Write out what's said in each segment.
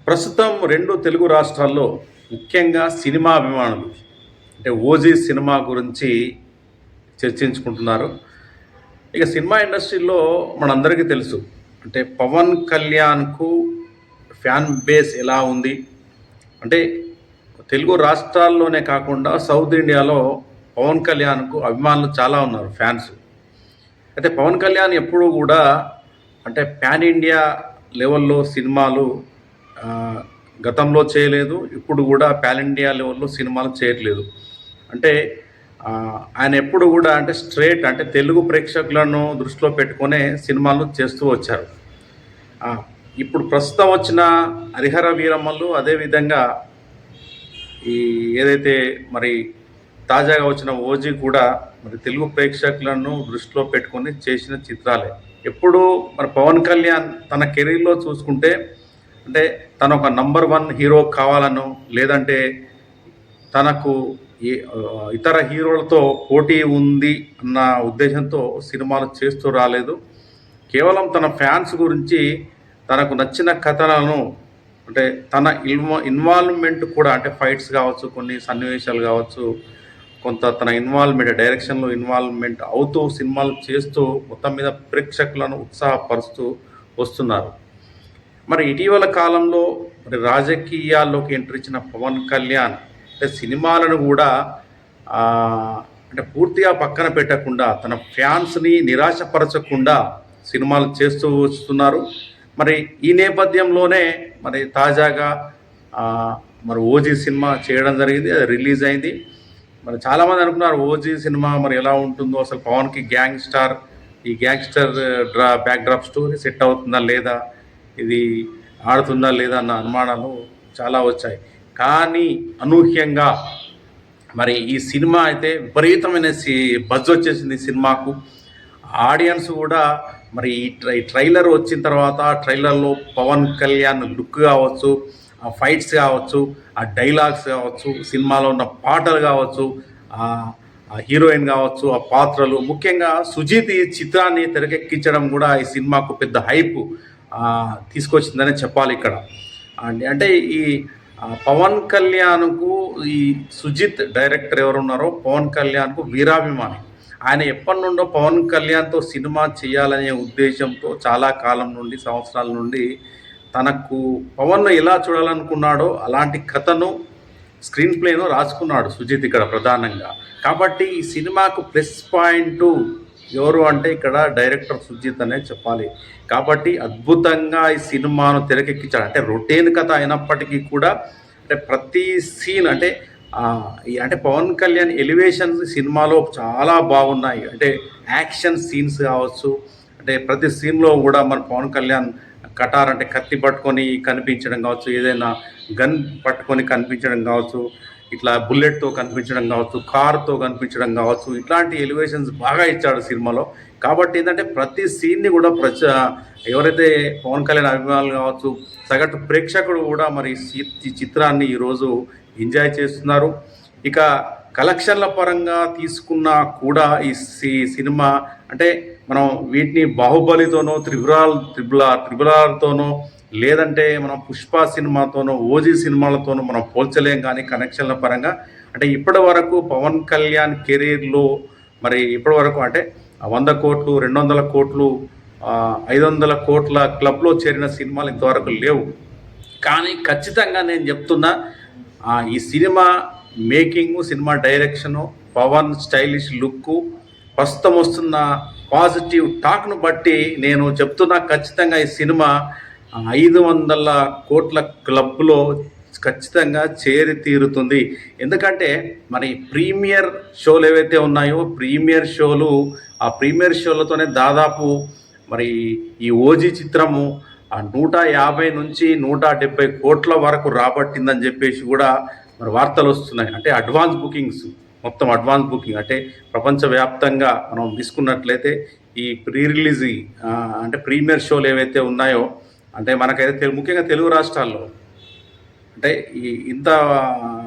ప్రస్తుతం 2 తెలుగు రాష్ట్రాల్లో ముఖ్యంగా సినిమా అభిమానులు అంటే ఓజీ సినిమా గురించి చర్చించుకుంటున్నారు. ఇక సినిమా ఇండస్ట్రీలో మనందరికీ తెలుసు. అంటే పవన్ కళ్యాణ్‌కు ఫ్యాన్ బేస్ ఎలా ఉంది? అంటే తెలుగు రాష్ట్రాల్లోనే కాకుండా సౌత్ ఇండియాలో పవన్ కళ్యాణ్‌కు అభిమానులు చాలా ఉన్నారు, ఫ్యాన్స్. అయితే పవన్ కళ్యాణ్ ఎప్పుడూ కూడా అంటే పాన్ ఇండియా లెవెల్‌లో సినిమాలు ఆహ్, గతంలో చేయలేదు. ఇప్పుడు కూడా పాన్ ఇండియా లెవెల్‌లో సినిమాలు చేయట్లేదు. అంటే ఆయన ఎప్పుడు కూడా అంటే స్ట్రెయిట్ అంటే తెలుగు ప్రేక్షకులను దృష్టిలో పెట్టుకునే సినిమాలు చేస్తూ వచ్చారు. ఇప్పుడు ప్రస్తుతం వచ్చిన 'హరిహర వీరమ్మలు' అదేవిధంగా ఈ ఏదైతే మరి తాజాగా వచ్చిన 'ఓజీ' కూడా మరి తెలుగు ప్రేక్షకులను దృష్టిలో పెట్టుకొని చేసిన చిత్రాలే. ఎప్పుడు మరి పవన్ కళ్యాణ్ తన కెరీర్‌లో చూసుకుంటే అంటే తను ఒక నంబర్ 1 హీరో కావాలనో, లేదంటే తనకు ఇతర హీరోలతో పోటీ ఉంది అన్న ఉద్దేశంతో సినిమాలు చేస్తూ రాలేదు. కేవలం తన ఫ్యాన్స్ గురించి తనకు నచ్చిన కథలను అంటే తన ఇన్వాల్వ్‌మెంట్ కూడా అంటే ఫైట్స్ కావచ్చు, కొన్ని సన్నివేశాలు కావచ్చు, కొంత తన ఇన్వాల్వ్‌మెంట్ డైరెక్షన్‌లో ఇన్వాల్వ్‌మెంట్ అవుతూ సినిమాలు చేస్తూ మొత్తం మీద ప్రేక్షకులను ఉత్సాహపరుస్తూ వస్తున్నారు. మరి ఇటీవల కాలంలో మరి రాజకీయాల్లోకి ఎంట్రీ ఇచ్చిన పవన్ కళ్యాణ్ అంటే సినిమాలను కూడా అంటే పూర్తిగా పక్కన పెట్టకుండా తన ఫ్యాన్స్ని నిరాశపరచకుండా సినిమాలు చేస్తూ వస్తున్నారు. మరి ఈ నేపథ్యంలోనే మరి తాజాగా మరి 'ఓజీ' సినిమా చేయడం జరిగింది. అది రిలీజ్ అయింది. మరి చాలామంది అనుకున్నారు 'ఓజీ' సినిమా మరి ఎలా ఉంటుందో, అసలు పవన్కి ఈ గ్యాంగ్స్టర్ బ్యాక్డ్రాప్ స్టోరీ సెట్ అవుతుందా లేదా, ఇది ఆడుతుందా లేదా అన్న అనుమానాలు చాలా వచ్చాయి. కానీ అనూహ్యంగా మరి ఈ సినిమా అయితే విపరీతమైన బజ్ వచ్చేసింది సినిమాకు. ఆడియన్స్ కూడా మరి ఈ ట్రైలర్ వచ్చిన తర్వాత ట్రైలర్లో పవన్ కళ్యాణ్ లుక్ కావచ్చు, ఆ ఫైట్స్ కావచ్చు, ఆ డైలాగ్స్ కావచ్చు, సినిమాలో ఉన్న పాటలు కావచ్చు, ఆ హీరోయిన్ కావచ్చు, ఆ పాత్రలు, ముఖ్యంగా సుజీత్ ఈ చిత్రాన్ని తెరకెక్కించడం కూడా ఈ సినిమాకు పెద్ద హైప్ తీసుకొచ్చిందనే చెప్పాలి ఇక్కడ. అంటే ఈ పవన్ కళ్యాణ్కు ఈ సుజిత్ డైరెక్టర్ ఎవరున్నారో పవన్ కళ్యాణ్కు వీరాభిమాని. ఆయన ఎప్పటి నుండో పవన్ కళ్యాణ్తో సినిమా చేయాలనే ఉద్దేశంతో చాలా కాలం నుండి, సంవత్సరాల నుండి తనకు పవన్ను ఎలా చూడాలనుకున్నాడో అలాంటి కథను, స్క్రీన్ ప్లేను రాసుకున్నాడు సుజిత్ ఇక్కడ ప్రధానంగా. కాబట్టి ఈ సినిమాకు ప్లస్ పాయింట్ ఎవరు అంటే ఇక్కడ డైరెక్టర్ సుజిత్ అనే చెప్పాలి. కాబట్టి అద్భుతంగా ఈ సినిమాను తెరకెక్కించాడు. అంటే రొటీన్ కథ అయినప్పటికీ కూడా అంటే ప్రతి సీన్ అంటే అంటే పవన్ కళ్యాణ్ ఎలివేషన్స్ సినిమాలో చాలా బాగున్నాయి. అంటే యాక్షన్ సీన్స్ కావచ్చు, అంటే ప్రతి సీన్లో కూడా మన పవన్ కళ్యాణ్ కటార్ అంటే కత్తి పట్టుకొని కనిపించడం కావచ్చు, ఏదైనా గన్ పట్టుకొని కనిపించడం కావచ్చు, ఇట్లా బుల్లెట్తో కనిపించడం కావచ్చు, కార్తో కనిపించడం కావచ్చు, ఇట్లాంటి ఎలివేషన్స్ బాగా ఇచ్చాడు సినిమాలో. కాబట్టి ఏంటంటే ప్రతి సీన్ని కూడా ఎవరైతే పవన్ కళ్యాణ్ అభిమానులు కావచ్చు, సగటు ప్రేక్షకుడు కూడా మరి ఈ చిత్రాన్ని ఈరోజు ఎంజాయ్ చేస్తున్నారు. ఇక కలెక్షన్ల పరంగా తీసుకున్నా కూడా ఈ సినిమా అంటే మనం వీటిని బాహుబలితోనో, త్రిబుల్ ఆర్తోనో, లేదంటే మనం పుష్ప సినిమాతోనో, ఓజీ సినిమాలతోనో మనం పోల్చలేం. కానీ కనెక్షన్ల పరంగా అంటే ఇప్పటి వరకు పవన్ కళ్యాణ్ కెరీర్లో మరి ఇప్పటి వరకు అంటే 100 కోట్లు, 200 కోట్లు, 500 కోట్ల క్లబ్లో చేరిన సినిమాలు ఇంతవరకు లేవు. కానీ ఖచ్చితంగా నేను చెప్తున్నా, ఈ cinema making, cinema direction, Pawan stylish look, ప్రస్తుతం వస్తున్న పాజిటివ్ టాక్ను బట్టి నేను చెప్తున్నా ఖచ్చితంగా ఈ సినిమా 500 కోట్ల క్లబ్లో ఖచ్చితంగా చేరి తీరుతుంది. ఎందుకంటే మరి ప్రీమియర్ షోలు ఏవైతే ఉన్నాయో ఆ ప్రీమియర్ షోలతోనే దాదాపు మరి ఈ ఓజీ చిత్రము 150 నుంచి 170 కోట్ల వరకు రాబట్టిందని చెప్పేసి కూడా మరి వార్తలు వస్తున్నాయి. అంటే మొత్తం అడ్వాన్స్ బుకింగ్ అంటే ప్రపంచవ్యాప్తంగా మనం తీసుకున్నట్లయితే ఈ రిలీజ్ అంటే ప్రీమియర్ షోలు ఏవైతే ఉన్నాయో అంటే మనకైతే ముఖ్యంగా తెలుగు రాష్ట్రాల్లో అంటే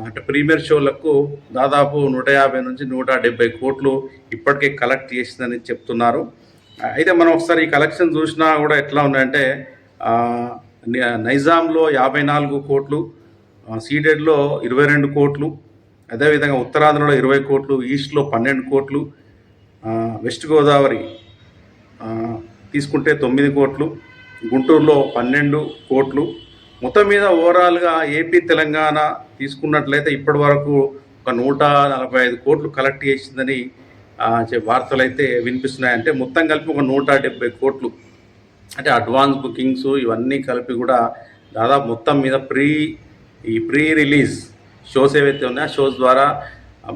అంటే ప్రీమియర్ షోలకు దాదాపు 150 నుంచి 170 కోట్లు ఇప్పటికే కలెక్ట్ చేసిందని చెప్తున్నారు. అయితే మనం ఒకసారి ఈ కలెక్షన్ చూసినా కూడా ఎట్లా ఉన్నాయంటే నైజాంలో 54 కోట్లు, సీడెడ్లో 22 కోట్లు, అదేవిధంగా ఉత్తరాంధ్రలో 20 కోట్లు, ఈస్ట్లో 12 కోట్లు, వెస్ట్ గోదావరి తీసుకుంటే 9 కోట్లు, గుంటూరులో 12 కోట్లు. మొత్తం మీద ఓవరాల్గా ఏపీ తెలంగాణ తీసుకున్నట్లయితే ఇప్పటి వరకు ఒక 145 కోట్లు కలెక్ట్ చేసిందని వార్తలు అయితే వినిపిస్తున్నాయి. అంటే మొత్తం కలిపి ఒక 170 కోట్లు, అంటే అడ్వాన్స్ బుకింగ్స్ ఇవన్నీ కలిపి కూడా దాదాపు మొత్తం మీద ప్రీ రిలీజ్ షోస్ ఏవైతే ఉన్నాయో ఆ షోస్ ద్వారా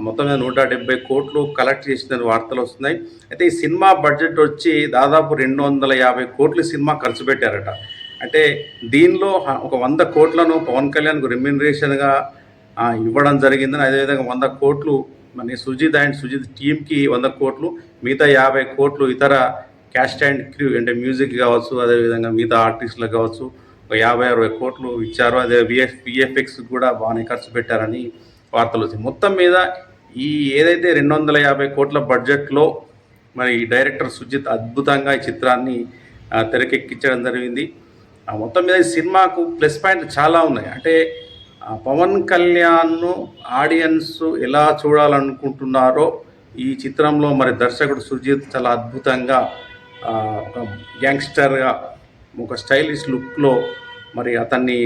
మొత్తం మీద 170 కోట్లు కలెక్ట్ చేసిందని వార్తలు వస్తున్నాయి. అయితే ఈ సినిమా బడ్జెట్ వచ్చి దాదాపు 250 కోట్లు సినిమా ఖర్చు పెట్టారట. అంటే దీనిలో ఒక 100 కోట్లను పవన్ కళ్యాణ్కు రెమ్యూనరేషన్గా ఇవ్వడం జరిగిందని, అదేవిధంగా 100 కోట్లు మన సుజిత్ అండ్ సుజిత్ టీమ్కి 100 కోట్లు, మిగతా 50 కోట్లు ఇతర క్యాస్ట్ అండ్ క్రూ అంటే మ్యూజిక్ కావచ్చు, అదేవిధంగా మిగతా ఆర్టిస్టులకు కావచ్చు ఒక 50-60 కోట్లు ఇచ్చారు. అదే విఎఫ్ఎక్స్ కూడా బాగానే ఖర్చు పెట్టారని వార్తలు వచ్చాయి. మొత్తం మీద ఈ ఏదైతే 250 కోట్ల బడ్జెట్లో మరి డైరెక్టర్ సుజిత్ అద్భుతంగా ఈ చిత్రాన్ని తెరకెక్కించడం జరిగింది. మొత్తం మీద ఈ సినిమాకు ప్లస్ పాయింట్ చాలా ఉన్నాయి. అంటే పవన్ కళ్యాణ్ను ఆడియన్స్ ఎలా చూడాలనుకుంటున్నారో ఈ చిత్రంలో మరి దర్శకుడు సుజిత్ చాలా అద్భుతంగా ఒక గ్యాంగ్స్టర్గా ఒక స్టైలిష్ లుక్లో మరి అతన్ని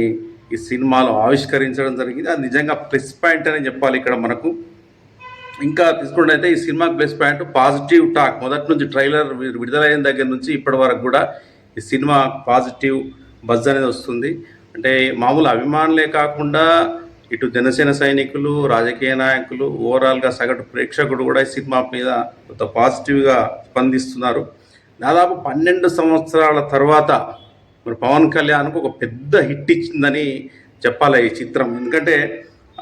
ఈ సినిమాలో ఆవిష్కరించడం జరిగింది. అది నిజంగా ప్లస్ పాయింట్ అని చెప్పాలి ఇక్కడ మనకు. ఇంకా తీసుకున్నట్టయితే ఈ cinema plus point positive talk. మొదటి నుంచి ట్రైలర్ విడుదలైన దగ్గర నుంచి ఇప్పటి వరకు కూడా ఈ సినిమా పాజిటివ్ బజ్ అనేది వస్తుంది. అంటే మామూలు అభిమానులే కాకుండా ఇటు జనసేన సైనికులు, రాజకీయ నాయకులు, ఓవరాల్గా సగటు ప్రేక్షకుడు కూడా ఈ సినిమా మీద కొంత పాజిటివ్గా స్పందిస్తున్నారు. దాదాపు 12 సంవత్సరాల తర్వాత మరి పవన్ కళ్యాణ్కు ఒక పెద్ద హిట్ ఇచ్చిందని చెప్పాలి ఈ చిత్రం. ఎందుకంటే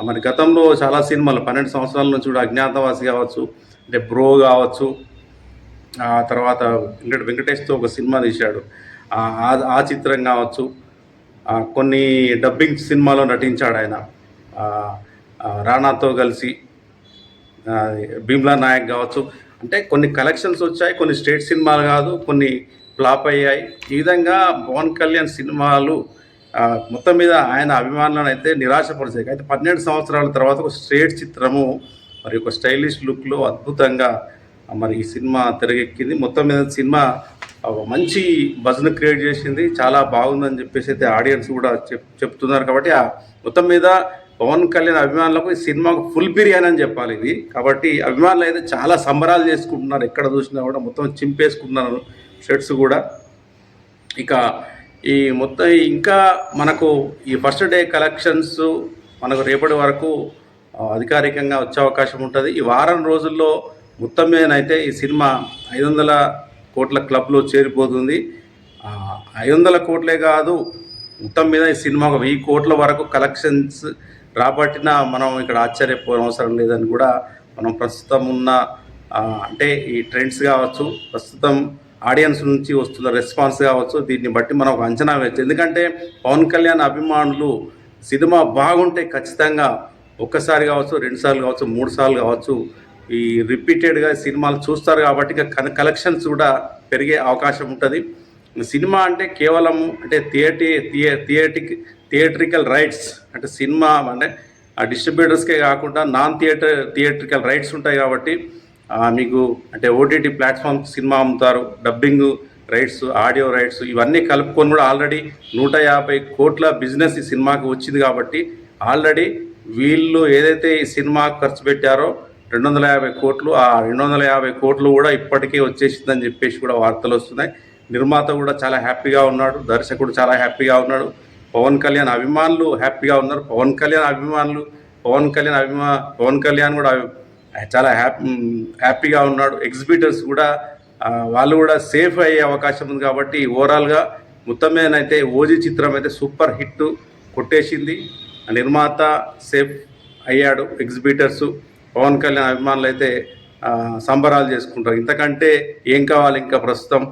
మరి గతంలో చాలా సినిమాలు 12 సంవత్సరాల నుంచి కూడా అజ్ఞాతవాసి కావచ్చు, అంటే బ్రో కావచ్చు, ఆ తర్వాత వెంకటేష్తో ఒక సినిమా తీశాడు, ఆ చిత్రం కావచ్చు, కొన్ని డబ్బింగ్ సినిమాలో నటించాడు ఆయన రానాతో కలిసి, భీమ్లా నాయక్ కావచ్చు. అంటే కొన్ని కలెక్షన్స్ వచ్చాయి, కొన్ని స్టేట్ సినిమాలు కాదు, కొన్ని ఫ్లాప్ అయ్యాయి. ఈ విధంగా పవన్ కళ్యాణ్ సినిమాలు మొత్తం మీద ఆయన అభిమానులను అయితే నిరాశపరిచాయి. అయితే 12 సంవత్సరాల తర్వాత ఒక స్ట్రేట్ చిత్రము మరి ఒక స్టైలిష్ లుక్లో అద్భుతంగా మరి ఈ సినిమా తెరకెక్కింది. మొత్తం మీద సినిమా మంచి బజ్ను క్రియేట్ చేసింది, చాలా బాగుందని చెప్పేసి అయితే ఆడియన్స్ కూడా చెప్తున్నారు. కాబట్టి మొత్తం మీద పవన్ కళ్యాణ్ అభిమానులకు ఈ సినిమాకు ఫుల్ బిర్యానీ అని చెప్పాలి ఇది. కాబట్టి అభిమానులు అయితే చాలా సంబరాలు చేసుకుంటున్నారు, ఎక్కడ చూసినా కూడా మొత్తం చింపేసుకుంటున్నారు షర్ట్స్ కూడా. ఇక ఈ మొత్తం ఇంకా మనకు ఈ ఫస్ట్ డే కలెక్షన్స్ మనకు రేపటి వరకు అధికారికంగా వచ్చే అవకాశం ఉంటుంది. ఈ వారం రోజుల్లో మొత్తం మీదనైతే ఈ సినిమా 500 కోట్ల క్లబ్లో చేరిపోతుంది. 500 కోట్లే కాదు, మొత్తం మీద ఈ సినిమా ఒక 1000 కోట్ల వరకు కలెక్షన్స్ రాబట్టినా మనం ఇక్కడ ఆశ్చర్యపోనవసరం లేదని కూడా మనం ప్రస్తుతం ఉన్న అంటే ఈ ట్రెండ్స్ కావచ్చు, ప్రస్తుతం ఆడియన్స్ నుంచి వస్తున్న రెస్పాన్స్ కావచ్చు, దీన్ని బట్టి మనం ఒక అంచనా వేయచ్చు. ఎందుకంటే పవన్ కళ్యాణ్ అభిమానులు సినిమా బాగుంటే ఖచ్చితంగా ఒక్కసారి కావచ్చు, 2 సార్లు కావచ్చు, 3 సార్లు కావచ్చు ఈ రిపీటెడ్గా సినిమాలు చూస్తారు. కాబట్టి ఇక కలెక్షన్స్ కూడా పెరిగే అవకాశం ఉంటుంది. సినిమా అంటే కేవలము అంటే థియేట్రికల్ రైట్స్ అంటే సినిమా అంటే ఆ డిస్ట్రిబ్యూటర్స్కే కాకుండా నాన్ థియేట్రికల్ రైట్స్ ఉంటాయి. కాబట్టి మీకు అంటే ఓటీటీ ప్లాట్ఫామ్స్ సినిమా అమ్ముతారు, డబ్బింగ్ రైట్స్, ఆడియో రైట్స్ ఇవన్నీ కలుపుకొని కూడా ఆల్రెడీ 150 కోట్ల బిజినెస్ ఈ సినిమాకి వచ్చింది. కాబట్టి ఆల్రెడీ వీళ్ళు ఏదైతే ఈ సినిమాకు ఖర్చు పెట్టారో 250 కోట్లు, ఆ 250 కోట్లు కూడా ఇప్పటికే వచ్చేసిందని చెప్పేసి కూడా వార్తలు వస్తున్నాయి. నిర్మాత కూడా చాలా హ్యాపీగా ఉన్నాడు, దర్శకుడు చాలా హ్యాపీగా ఉన్నాడు, పవన్ కళ్యాణ్ అభిమానులు హ్యాపీగా ఉన్నారు. పవన్ కళ్యాణ్ కూడా చాలా హ్యాపీగా ఉన్నాడు. ఎగ్జిబిటర్స్ కూడా వాళ్ళు కూడా సేఫ్ అయ్యే అవకాశం ఉంది. కాబట్టి ఓవరాల్గా మొత్తం మీదనైతే ఓజీ చిత్రం అయితే సూపర్ హిట్ కొట్టేసింది. నిర్మాత సేఫ్ అయ్యాడు, ఎగ్జిబిటర్స్, పవన్ కళ్యాణ్ అభిమానులు అయితే సంబరాలు చేసుకుంటారు. ఇంతకంటే ఏం కావాలి ఇంకా ప్రస్తుతం.